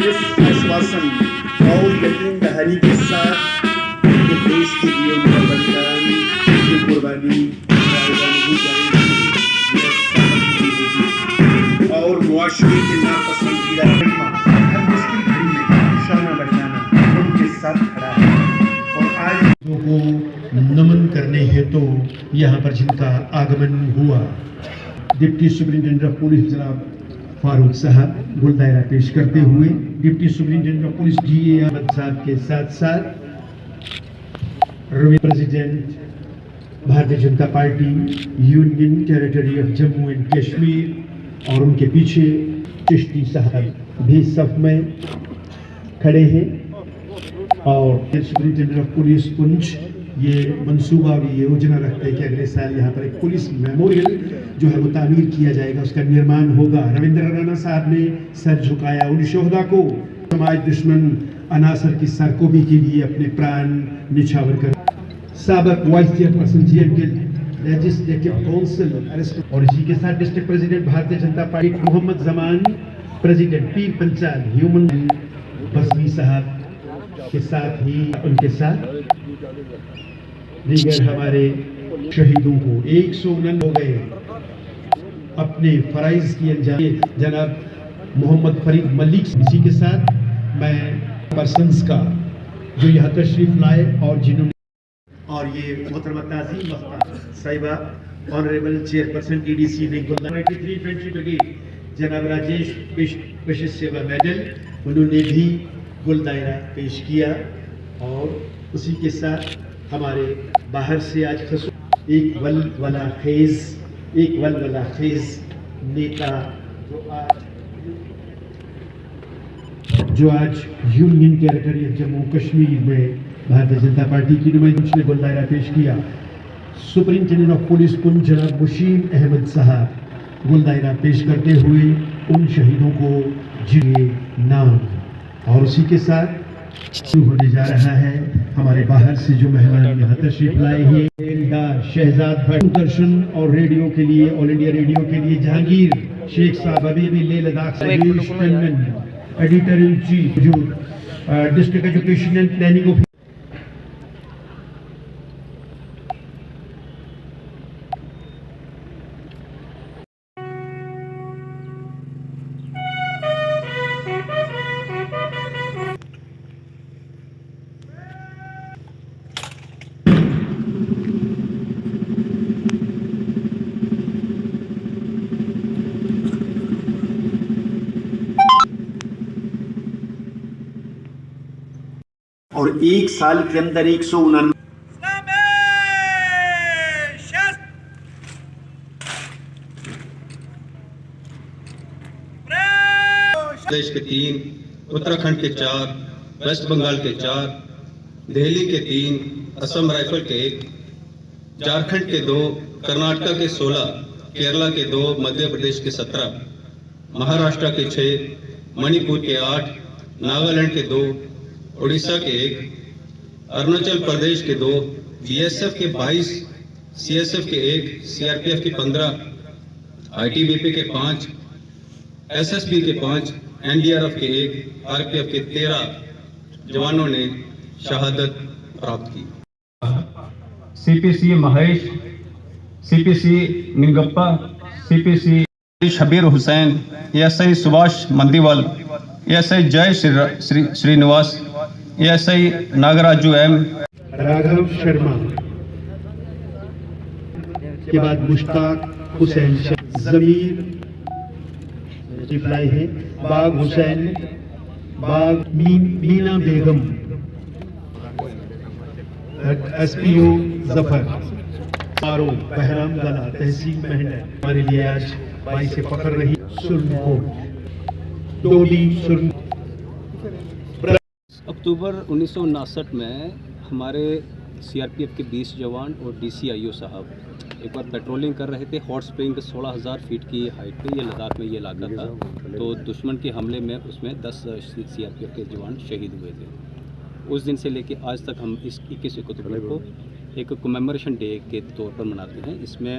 इस आश्वासन और यकीन दहानी के साथ देश के लिए उनका बलिदान, उनकी कुर्बानी और मुआशरे के नापसंदीदा हर मुश्किल घड़ी में शाना बजाना उनके साथ खड़ा है। और आज को नमन करने हेतु यहाँ पर जिनका आगमन हुआ, डिप्टी सुपरिटेंडेंट ऑफ पुलिस जनाब फारूक साहब गुल दायरा पेश करते हुए deputy superintendent of police DA Ahmad sahab के साथ साथ Ravi president Bharatiya Janata party union territory of Jammu and Kashmir और उनके पीछे चिश्ती साहब भी सफ में खड़े हैं। और सुपरिटेंडेंट ऑफ पुलिस पुंछ ये मंसूबा भी योजना रखते हैं कि अगले साल यहाँ पर एक पुलिस मेमोरियल जो है वो तामीर किया जाएगा, उसका निर्माण होगा। रविंद्र राणा साहब ने सर झुकाया उन शोहदा को, समाज दुश्मन अनासर की सरकोबी के लिए अपने प्राण निछावर कर। साबिक वाइस चेयरपर्सन GM के लेजिस्लेटिव काउंसिल अरेस्ट। और इसी के साथ district president Bharatiya Janata party Mohammad Zaman, president पीर पंचाल ह्यूमन बसमी साहब के साथ ही उनके साथ दीगर हमारे शहीदों को 109 हो गए अपने फराइज की अंजाम। जनाब मोहम्मद फरीद मलिक, इसी के साथ मैं पर्सन्स का जो यहाँ तशरीफ लाए और जिन्होंने और ये मोहतरमा ताज़ीम वफ़ा साहिबा ऑनरेबल चेयरपर्सन TDC जनाब राजेश विशिष्ट सेवा मेडल उन्होंने भी गुल दायरा पेश किया। और उसी के साथ हमारे बाहर से आज एक वलवला खेज नेता जो आज union territory of Jammu Kashmir में भारतीय जनता पार्टी की नुमाइंदगी ने गुल दायरा पेश किया। सुपरिटेंडेंट ऑफ पुलिस पुंछ जनाब मुशीम अहमद साहब गुल दायरा पेश करते हुए उन शहीदों को जिए नाम। और उसी के साथ शुरू होने जा रहा है हमारे बाहर से जो मेहमान यहाँ तशरीफ लाए हैं, शहजाद भट्ट दर्शन और रेडियो के लिए ऑल इंडिया रेडियो के लिए जहांगीर शेख साहब अभी भी लेह लद्दाख से, एडिटर इन चीफ जो district education and planning office. और एक साल के अंदर 149 प्रदेश के 3, उत्तराखंड के 4, वेस्ट बंगाल के 4, दिल्ली के 3, असम राइफल के 1, झारखंड के 2, कर्नाटक के 16, केरला के 2, मध्य प्रदेश के 17, महाराष्ट्र के 6, मणिपुर के 8, नागालैंड के 2, उड़ीसा के 1, अरुणाचल प्रदेश के 2, BSF के 22, CSF के 1, CRPF के 15, ITBP के 5, SSB के 5, NDRF के 1, RPF के 13 जवानों ने शहादत प्राप्त की। CPC Mahesh, CPC निंगप्पा, CPC Shabir Hussain, ASI Subhash मंदीवाल, ASI जय श्रीनिवास, ASI नागराजू M, राघव शर्मा के बाद मुश्ताक हुसैन, जमीर रिप्लाई है, बाग हुसैन, बाग मीना बेगम, SPO जफर, पारो बहराम गला, तहसील मेहनत। हमारे लिए आज बाई से फख्र रही डोडी सुरन। अक्टूबर 1959 में हमारे CRPF के 20 जवान और DCIO साहब एक बार पेट्रोलिंग कर रहे थे हॉट स्प्रिंग के 16,000 फीट की हाइट पे, ये लद्दाख में ये इलाका था। तो दुश्मन के हमले में उसमें 10 CRPF के जवान शहीद हुए थे। उस दिन से लेके आज तक हम इस 21 अक्टूबर को एक कमेमोरेशन डे के तौर पर मनाते हैं। इसमें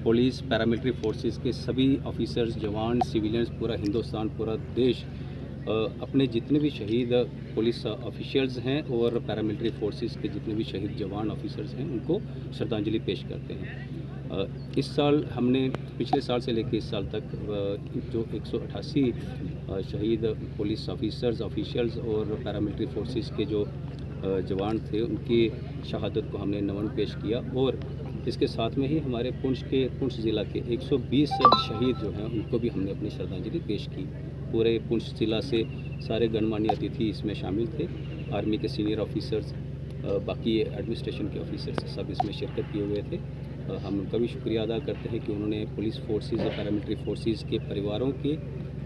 पुलिस, पैरामिलिट्री फोर्सेस के सभी ऑफिसर्स, जवान, सिविलियंस, पूरा हिंदुस्तान, पूरा देश अपने जितने भी शहीद पुलिस ऑफिशियल्स हैं और पैरामिलिट्री फोर्सेस के जितने भी शहीद जवान ऑफिसर्स हैं उनको श्रद्धांजलि पेश करते हैं। इस साल हमने पिछले साल से लेकर इस साल तक जो 188 शहीद पुलिस ऑफिशियल्स और पैरामिलिट्री फोर्सेस के जो जवान थे उनकी शहादत को हमने नमन पेश किया और इसके साथ में ही हमारे पुंछ ज़िला के 120 शहीद जो हैं उनको भी हमने अपनी श्रद्धांजलि पेश की। पूरे पुंछ ज़िला से सारे गणमान्य अतिथि इसमें शामिल थे, आर्मी के सीनियर ऑफिसर्स, बाकी एडमिनिस्ट्रेशन के ऑफिसर्स सब इसमें शिरकत किए हुए थे। हम उनका भी शुक्रिया अदा करते हैं कि उन्होंने पुलिस फोर्सेस और पैरामिलिट्री फोर्सेस के परिवारों के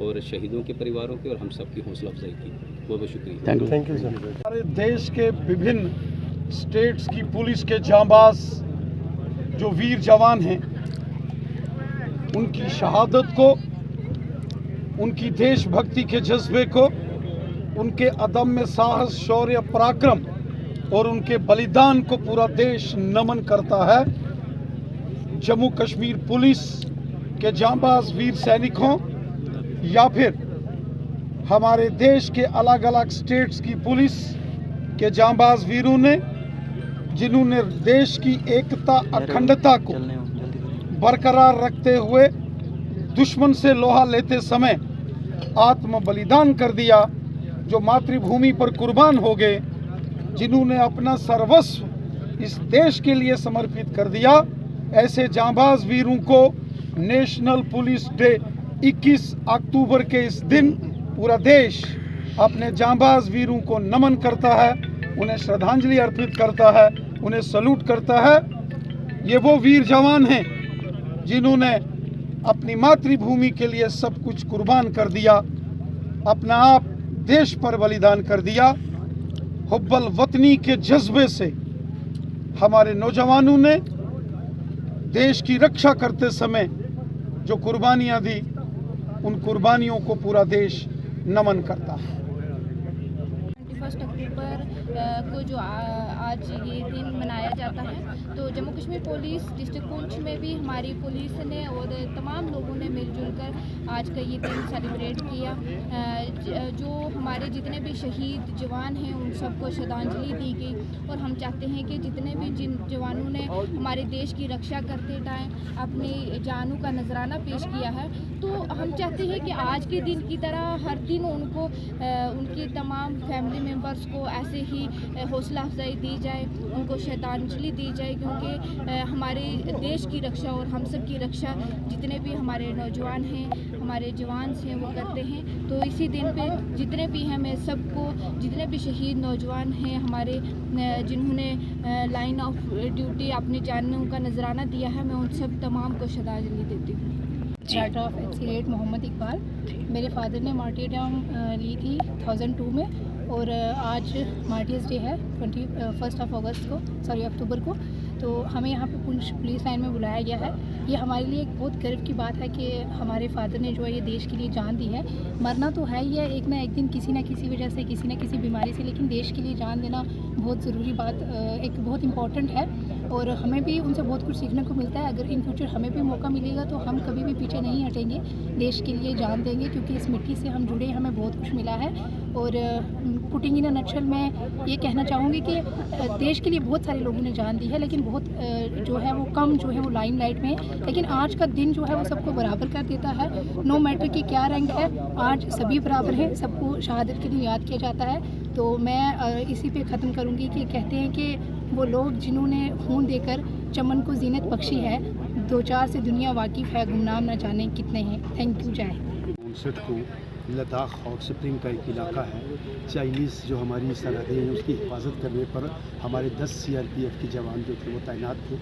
और शहीदों के परिवारों के और हम सब की हौसला अफजाई की। बहुत बहुत शुक्रिया। Thank you sir. हमारे देश के विभिन्न स्टेट्स की पुलिस के जांबाज जो वीर जवान हैं उनकी शहादत को, उनकी देशभक्ति के जज्बे को, उनके अदम्य साहस, शौर्य, पराक्रम और उनके बलिदान को पूरा देश नमन करता है। जम्मू कश्मीर पुलिस के जांबाज वीर सैनिकों या फिर हमारे देश के अलग अलग स्टेट्स की पुलिस के जांबाज वीरों ने, जिन्होंने देश की एकता, अखंडता को बरकरार रखते हुए दुश्मन से लोहा लेते समय आत्म बलिदान कर दिया, जो मातृभूमि पर कुर्बान हो गए, जिन्होंने अपना सर्वस्व इस देश के लिए समर्पित कर दिया, ऐसे जांबाज वीरों को नेशनल पुलिस डे 21 अक्टूबर के इस दिन पूरा देश अपने जांबाज वीरों को नमन करता है, उन्हें श्रद्धांजलि अर्पित करता है, उन्हें सल्यूट करता है। ये वो वीर जवान हैं जिन्होंने अपनी मातृभूमि के लिए सब कुछ कुर्बान कर दिया, अपना आप देश पर बलिदान कर दिया। हुब्बल वतनी के जज्बे से हमारे नौजवानों ने देश की रक्षा करते समय जो कुर्बानियां दी, उन कुर्बानियों को पूरा देश नमन करता है। 21 अक्टूबर को जो आज ये दिन मनाया जाता है, तो जम्मू कश्मीर पुलिस डिस्ट्रिक्ट पुंछ में भी हमारी पुलिस ने और तमाम लोगों ने मिलजुल कर आज का ये दिन सेलिब्रेट किया। जो हमारे जितने भी शहीद जवान हैं उन सबको श्रद्धांजलि दी गई और हम चाहते हैं कि जितने भी जिन जवानों ने हमारे देश की रक्षा करते टाइम अपनी जानों का नजराना पेश किया है, तो हम चाहते हैं कि आज के दिन की तरह हर दिन उनको उनकी तमाम फैमिली मेम्बर्स को ऐसे ही हौसला अफजाई दी जाए, उनको श्रद्धांजलि दी जाए, क्योंकि हमारे देश की रक्षा और हम सब की रक्षा जितने भी हमारे नौजवान हैं, हमारे जवान हैं, वो करते हैं। तो इसी दिन पे जितने भी हैं, मैं सबको, जितने भी शहीद नौजवान हैं हमारे, जिन्होंने लाइन ऑफ ड्यूटी अपनी जानों का नजराना दिया है, मैं उन सब तमाम को श्रद्धांजलि देती हूँ। चार्टर ऑफ एड मोहम्मद इकबाल, मेरे फादर ने मार्टियरडम ली थी 2002 में और आज मार्टियर्स डे है 21 अक्टूबर को। तो हमें यहाँ पे पुंछ पुलिस लाइन में बुलाया गया है। ये हमारे लिए एक बहुत गर्व की बात है कि हमारे फादर ने जो है ये देश के लिए जान दी है। मरना तो है ही है एक ना एक दिन, किसी ना किसी वजह से, किसी ना किसी बीमारी से, लेकिन देश के लिए जान देना बहुत ज़रूरी बात, एक बहुत इम्पॉर्टेंट है और हमें भी उनसे बहुत कुछ सीखने को मिलता है। अगर इन फ्यूचर हमें भी मौका मिलेगा तो हम कभी भी पीछे नहीं हटेंगे, देश के लिए जान देंगे, क्योंकि इस मिट्टी से हम जुड़े, हमें बहुत कुछ मिला है। और पुटिंग इन अ नटशल मैं ये कहना चाहूँगी कि देश के लिए बहुत सारे लोगों ने जान दी है, लेकिन बहुत जो है वो कम जो है वो लाइमलाइट में है। लेकिन आज का दिन जो है वो सबको बराबर कर देता है, नो मैटर कि क्या रंग है, आज सभी बराबर हैं, सबको शहादत के दिन याद किया जाता है। तो मैं इसी पे ख़त्म करूँगी कि कहते हैं कि वो लोग जिन्होंने खून देकर चमन को जीनत बख्शी है, दो चार से दुनिया वाकिफ़ है, गुमनाम न जाने कितने हैं। Thank you. जय हिंद। लद्दाख हॉट स्प्रिंग का एक इलाका है, चाइनीज़ जो हमारी सरहदें हैं उसकी हिफाजत करने पर हमारे 10 CRPF के जवान जो थे वो तैनात थे।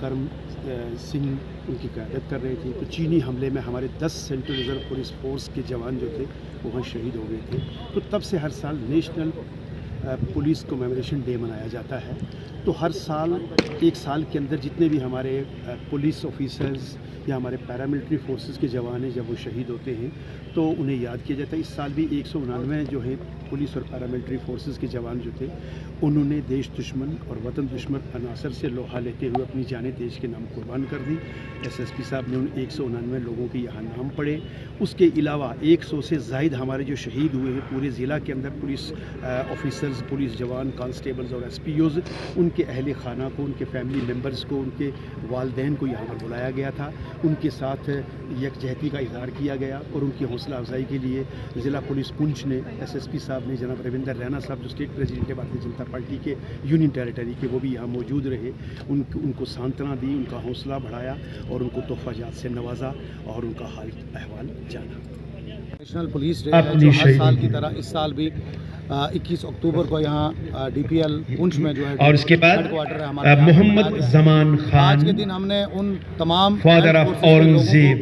करम सिंह उनकी क़यादत कर रहे थे। तो चीनी हमले में हमारे 10 सेंट्रल रिजर्व पुलिस फोर्स के जवान जो थे वो वहाँ शहीद हो गए थे। तो तब से हर साल नेशनल पुलिस कमेमोरेशन डे मनाया जाता है। तो हर साल, एक साल के अंदर जितने भी हमारे पुलिस ऑफिसर्स या हमारे पैरामिलिट्री फोर्सेस के जवान हैं, जब वो शहीद होते हैं तो उन्हें याद किया जाता है। इस साल भी 199 जो है पुलिस और पैरामिलिट्री फोर्सेस के जवान जो थे उन्होंने देश दुश्मन और वतन दुश्मन अनासर से लोहा लेते हुए अपनी जानें देश के नाम कुर्बान कर दी। एसएसपी साहब ने उन 199 लोगों के यहाँ नाम पढ़े। उसके अलावा 100 से ज़ायद हमारे जो शहीद हुए हैं पूरे ज़िला के अंदर, पुलिस ऑफिसर्स, पुलिस जवान, कांस्टेबल्स और एसपीओज़, उनके अहल खाना को, उनके फैमिली मेम्बर्स को, उनके वालदैन को यहाँ पर बुलाया गया था। उनके साथ यकजहती का इज़हार किया गया और उनकी हौसला अफजाई के लिए ज़िला पुलिस पुंछ ने, एसएसपी साहब ने, जनाब रविंदर रैना साहब जो स्टेट प्रेसिडेंट है भारतीय जनता पार्टी के यूनियन टेरिटरी के, वो भी यहाँ मौजूद रहे। उनको सांत्वना दी, उनका हौसला बढ़ाया और उनको तोहफ़ाजात से नवाजा और उनका हाल अहवाल जाना। नेशनल पुलिस डे है जो हर साल की तरह इस साल भी 21 अक्टूबर को यहाँ डीपीएल पुंछ में जो है और उसके बाद हेडक्वार्टर है हमारा मोहम्मद जमान खान, आज के दिन हमने उन तमाम फादर ऑफ औरंगजेब,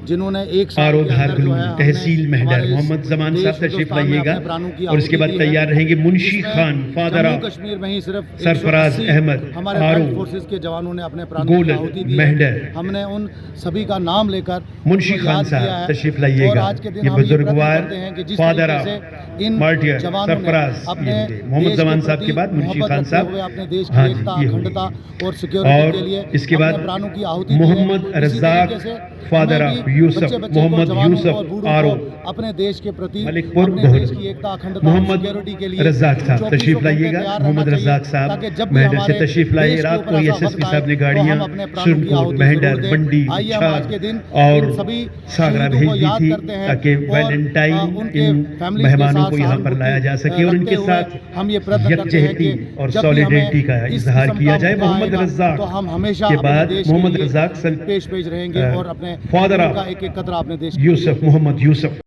जिन्होंने एक साल के अंदर जो है तहसील मेहडर, मोहम्मद जमान साहब तशरीफ लाइएगा। और उसके बाद तैयार रहेंगे मुंशी खान, फादर ऑफ कश्मीर में ही सिर्फ सरफराज अहमद, हमारे बैटल फोर्सेस के जवानों ने अपने प्राणों की आहुति दी है। हमने उन सभी का नाम लेकर मुंशी खान साहब तशरीफ लाइएगा। ये बुजुर्गवार father of martyr Sarfaraz Mohammad Zaman साहब के बाद मुंशी खान साहब अपने देश की एकता, अखंडता और सिक्योरिटी के लिए इसके बाद प्राणों की आहुति मोहम्मद रज़ाक, फादर ऑफ यूसुफ, मोहम्मद यूसुफ आरो, अपने देश के प्रति, मलिकपुर अपने देश की एकता, अखंडता, मोहम्मद रज़ाक साहब तशरीफ लाइएगा। मोहम्मद रज़ाक साहब मेहडर से तशरीफ लाइए। रात को एसएसपी साहब ने गाड़ियाँ सुरनकोट, मेहडर, बंडी, और सागरा भेज दी थी ताकि वैलेंटाइन इन मेहमानों को यहाँ पर लाया जा सके और इनके साथ यकजहती और सॉलिडेरिटी का इजहार किया जाए। मोहम्मद रज़ाक के बाद मोहम्मद रज़ाक पेश रहेंगे और अपने फादर ऑफ एक एक कतरा अपने देश यूसुफ, मोहम्मद यूसुफ।